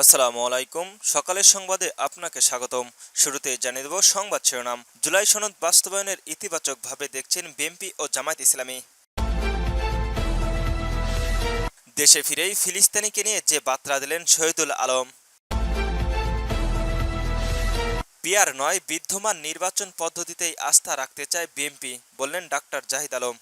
আসসালামু আলাইকুম। সকালের সংবাদে আপনাকে স্বাগতম। শুরুতে জানিয়ে দেব সংবাদ শিরোনাম। জুলাই সনদ বাস্তবায়নের ইতিবাচকভাবে দেখছেন বিএনপি ও জামায়াত ইসলামী। দেশে ফিরেই ফিলিস্তিনিকে নিয়ে যে বার্তা দিলেন শহীদুল আলম। পিয়ার নয়, বিদ্যমান নির্বাচন পদ্ধতিতেই আস্থা রাখতে চায় বিএনপি, বললেন ডাক্তার জাহিদ আলম।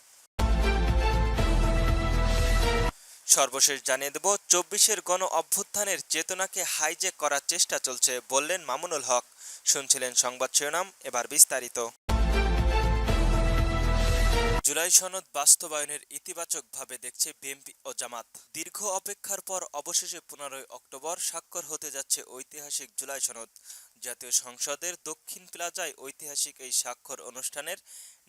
সর্বশেষ জানিয়ে দেব ২৪-এর গণ অভ্যুত্থানের চেতনাকে হাইজ্যাক করার চেষ্টা চলছে, বললেন মামুনুল হক। শুনছিলেন সংবাদ শিরোনাম, এবার বিস্তারিত। জুলাই সনদ বাস্তবায়নের ইতিবাচকভাবে দেখছে বিএনপি ও জামাত। দীর্ঘ অপেক্ষার পর অবশেষে ১৫ অক্টোবর স্বাক্ষর হতে যাচ্ছে ঐতিহাসিক জুলাই সনদ। জাতীয় সংসদের দক্ষিণ প্লাজায় ঐতিহাসিক এই স্বাক্ষর অনুষ্ঠানের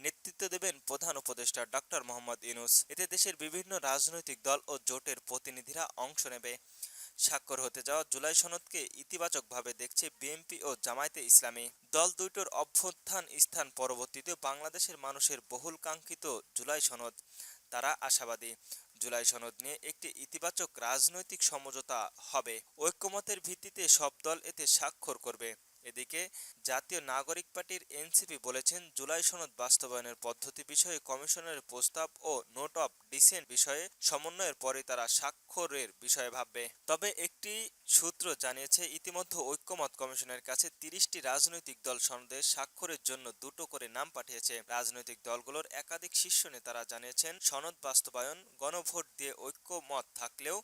নেতৃত্ব দেবেন প্রধান উপদেষ্টা ডক্টর মোহাম্মদ ইউনূস। এতে দেশের বিভিন্ন রাজনৈতিক দল ও জোটের প্রতিনিধিরা অংশ নেবে। স্বাক্ষর হতে যাওয়া জুলাই সনদকে ইতিবাচকভাবে দেখছে বিএনপি ও জামায়াতে ইসলামী। দল দুটোর অভ্যুত্থান স্থান পরবর্তীতে বাংলাদেশের মানুষের বহুল কাঙ্ক্ষিত জুলাই সনদ। তারা আশাবাদী জুলাই সনদ নিয়ে একটি ইতিবাচক রাজনৈতিক সমঝোতা হবে। ঐক্যমতের ভিত্তিতে সব দল এতে স্বাক্ষর করবে। এদিকে জাতীয় নাগরিক পার্টির এনসিপি বলেছেন, জুলাই সনদ বাস্তবায়নের পদ্ধতি বিষয়ে কমিশনের প্রস্তাব ও নোট অব ডিসেন্ট বিষয়ে সমন্বয়ের পরে তারা স্বাক্ষরের বিষয়ে ভাববে। তবে একটি সূত্র জানিয়েছে, ইতিমধ্যে ঐক্যমত কমিশনের কাছে ৩০টি রাজনৈতিক দল সনদে স্বাক্ষরের জন্য ২টো করে নাম পাঠিয়েছে। রাজনৈতিক দলগুলোর একাধিক শীর্ষ নেতারা জানিয়েছেন, সনদ বাস্তবায়ন গণভোট দিয়ে ঐক্যমত থাকলেও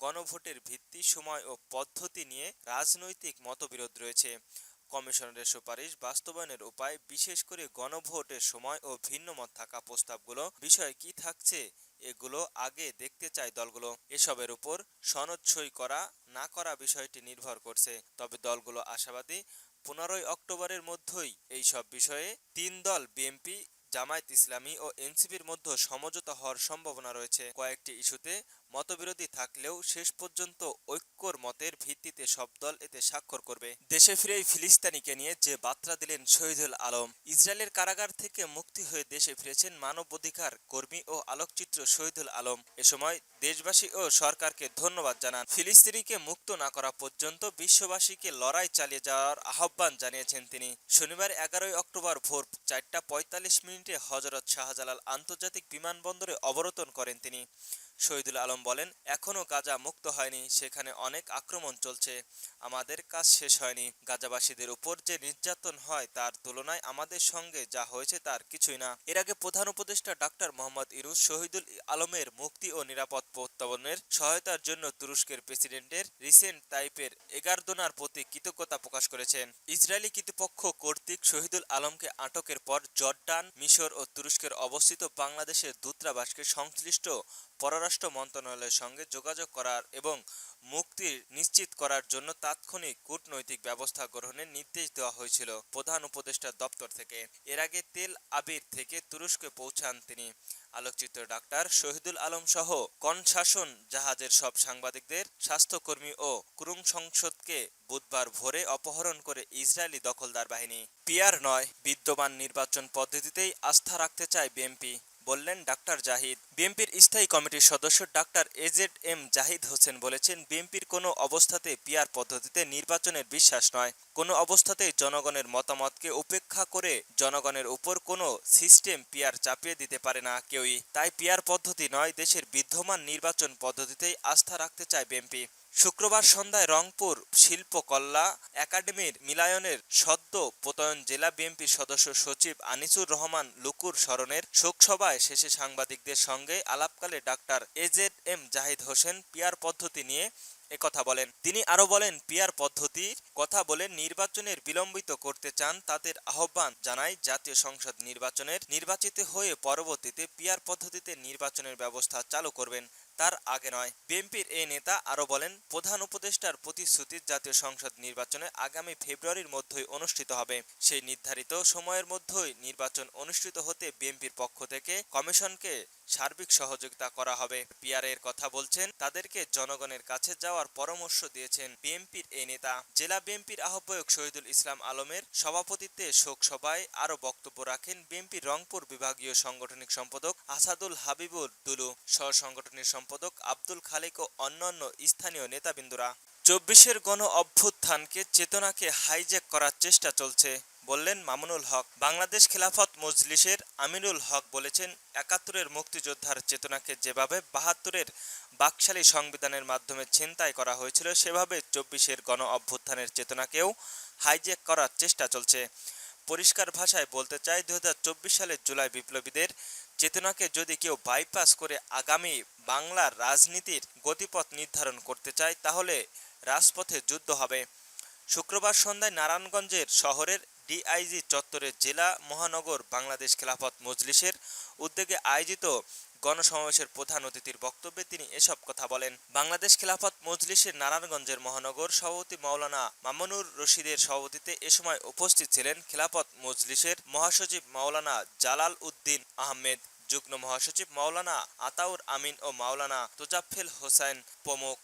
গণভোটের ভিত্তি, সময় ও পদ্ধতি নিয়ে রাজনৈতিক মতবিরোধ রয়েছে। কমিশনের সুপারিশ বাস্তবায়নের উপায়, বিশেষ করে গণভোটের সময় ও ভিন্নমত থাকা প্রস্তাবগুলো বিষয়ে কি থাকছে, এগুলো আগে দেখতে চায় দলগুলো। এসবের উপর সনদ সই করা না করা বিষয়টি নির্ভর করছে। তবে দলগুলো আশাবাদী ১৫ অক্টোবরের মধ্যেই এই সব বিষয়ে তিন দল বিএনপি, জামায়াত ইসলামী ও এনসিপির মধ্যে সমঝোতা হওয়ার সম্ভাবনা রয়েছে। কয়েকটি ইস্যুতে মতবিরোধী থাকলেও শেষ পর্যন্ত ঐক্যর মতের ভিত্তিতে সব দল এতে স্বাক্ষর করবে। দেশে ফিরেই ফিলিস্তিনিকে নিয়ে যে বার্তা দিলেন শহীদুল আলম। ইসরায়েলের কারাগার থেকে মুক্তি হয়ে দেশে ফিরেছেন মানবাধিকার কর্মী ও আলোকচিত্র শহীদুল আলম। এ সময় দেশবাসী ও সরকারকে ধন্যবাদ জানান। ফিলিস্তিনিকে মুক্ত না করা পর্যন্ত বিশ্ববাসীকে লড়াই চালিয়ে যাওয়ার আহ্বান জানিয়েছেন তিনি। শনিবার ১১ অক্টোবর ভোর ৪টা ৪৫ হযরত শাহজালাল আন্তর্জাতিক বিমানবন্দরে অবতরণ করেন তিনি। শহীদুল আলম বলেন, এখনও গাজা মুক্ত হয়নি, সেখানে অনেক আক্রমণ চলছে। আমাদের কাজ শেষ হয়নি। গাজাবাসীদের উপর যে নির্যাতন হয় তার তুলনায় আমাদের সঙ্গে যা হয়েছে তার কিছুই না। এর আগে প্রধান উপদেষ্টা ডক্টর মোহাম্মদ ইউনূস শহীদুল আলমের মুক্তি ও নিরাপদ প্রত্যাবর্তনের সহায়তার জন্য তুরস্কের প্রেসিডেন্টের রিসেন্ট তাইপের এগারদোনার প্রতি কৃতজ্ঞতা প্রকাশ করেছেন। ইসরায়েলি কর্তৃপক্ষ কর্তৃক শহীদুল আলমকে আটকের পর জর্ডান, মিশর ও তুরস্কের অবস্থিত বাংলাদেশের দূতাবাসকে সংশ্লিষ্ট পররাষ্ট্র মন্ত্রণালয়ের সঙ্গে যোগাযোগ করার এবং মুক্তি নিশ্চিত করার জন্য তাৎক্ষণিক কূটনৈতিক ব্যবস্থা গ্রহণের নির্দেশ দেওয়া হয়েছিল প্রধান উপদেষ্টার দপ্তর থেকে। এর আগে তেল আবিব থেকে তুরস্কে পৌঁছান তিনি। আলোকচিত্র ডাক্তার শহীদুল আলম সহ কনশাসন জাহাজের সব সাংবাদিকদের, স্বাস্থ্যকর্মী ও ক্রু সংসদকে বুধবার ভোরে অপহরণ করে ইসরায়েলি দখলদার বাহিনী। পিয়ার নয়, বিদ্যমান নির্বাচন পদ্ধতিতেই আস্থা রাখতে চায় বিএনপি, বললেন ডাক্তার জাহিদ। বিএনপির স্থায়ী কমিটির সদস্য ডাক্তার এজেড জাহিদ হোসেন বলেছেন, বিএনপির কোনো অবস্থাতে পিয়ার পদ্ধতিতে নির্বাচনের বিশ্বাস নয়। কোনো অবস্থাতেই জনগণের মতামতকে উপেক্ষা করে জনগণের উপর কোনো সিস্টেম পিয়ার চাপিয়ে দিতে পারে না কেউই। তাই পিয়ার পদ্ধতি নয়, দেশের বিদ্যমান নির্বাচন পদ্ধতিতেই আস্থা রাখতে চায় বিএনপি। শুক্রবার সন্ধ্যায় রংপুর শিল্পকলা একাডেমির মিলায়নের সদ্য প্রত্যয়ন জেলা বিএনপির সদস্য সচিব আনিসুর রহমান লুকুর স্মরণের শোকসভায় শেষে সাংবাদিকদের সঙ্গে আলাপকালে ডাক্তার এজেড জাহিদ হোসেন পিয়ার পদ্ধতি নিয়ে একথা বলেন। তিনি আরও বলেন, পিয়ার পদ্ধতির কথা বলে নির্বাচনের বিলম্বিত করতে চান তাদের আহ্বান জানায় জাতীয় সংসদ নির্বাচিত হয়ে পরবর্তীতে পিয়ার পদ্ধতিতে নির্বাচনের ব্যবস্থা চালু করবেন, তার আগে নয়। বিএনপির এই নেতা আরও বলেন, প্রধান উপদেষ্টার প্রতিশ্রুতি জাতীয় সংসদ নির্বাচনে আগামী ফেব্রুয়ারির মধ্যেই অনুষ্ঠিত হবে। সেই নির্ধারিত সময়ের মধ্যেই নির্বাচন অনুষ্ঠিত হতে বিএনপির পক্ষ থেকে কমিশনকে সার্বিক সহযোগিতা করা হবে। পিয়ারের কথা বলছেন, তাদেরকে জনগণের কাছে যাওয়ার পরামর্শ দিয়েছেন বিএনপির এই নেতা। জেলা বিএনপির আহ্বায়ক শহীদুল ইসলাম আলমের সভাপতিত্বে শোক সভায় আরও বক্তব্য রাখেন বিএনপির রংপুর বিভাগীয় সাংগঠনিক সম্পাদক আসাদুল হাবিবুর দুলু, সহ সাংগঠনিক সম্পাদক আব্দুল খালেক ও অন্যান্য স্থানীয় নেতাবৃন্দরা। চব্বিশের গণ অভ্যুত্থানকে চেতনাকে হাইজ্যাক করার চেষ্টা চলছে বললেন মামুনুল হক। বাংলাদেশ খেলাফত মজলিসের আমিনুল হক বলেছেন, ৭১-এর মুক্তিযোদ্ধার চেতনাকে যেভাবে ৭২-এর বাকশালী সংবিধানের মাধ্যমে ছিনতাই করা হয়েছিল, সেভাবে ২৪-এর গণ অভ্যুত্থানের চেতনাকেও হাইজ্যাক করার চেষ্টা চলছে। পরিষ্কার ভাষায় বলতে চাই, ২০২৪ সালের জুলাই বিপ্লবীদের চেতনাকে যদি কেউ বাইপাস করে আগামী বাংলার রাজনীতির গতিপথ নির্ধারণ করতে চায়, তাহলে রাজপথে যুদ্ধ হবে। শুক্রবার সন্ধ্যায় নারায়ণগঞ্জের শহরের ডিআইজি চত্বরে জেলা মহানগর বাংলাদেশ খেলাফত মজলিসের উদ্যোগে আয়োজিত গণসমাবেশের প্রধান অতিথির বক্তব্যে তিনি এসব কথা বলেন। বাংলাদেশ খেলাফত মজলিসের নারায়ণগঞ্জের মহানগর সভাপতি মাওলানা মামুনুর রশিদের সভাপতিত্বে এ সময় উপস্থিত ছিলেন খেলাফত মজলিসের মহাসচিব মাওলানা জালাল উদ্দিন আহমেদ, যুগ্ম মহাসচিব মাওলানা আতাউর আমিন ও মাওলানা তোজাফেল হোসেন প্রমুখ।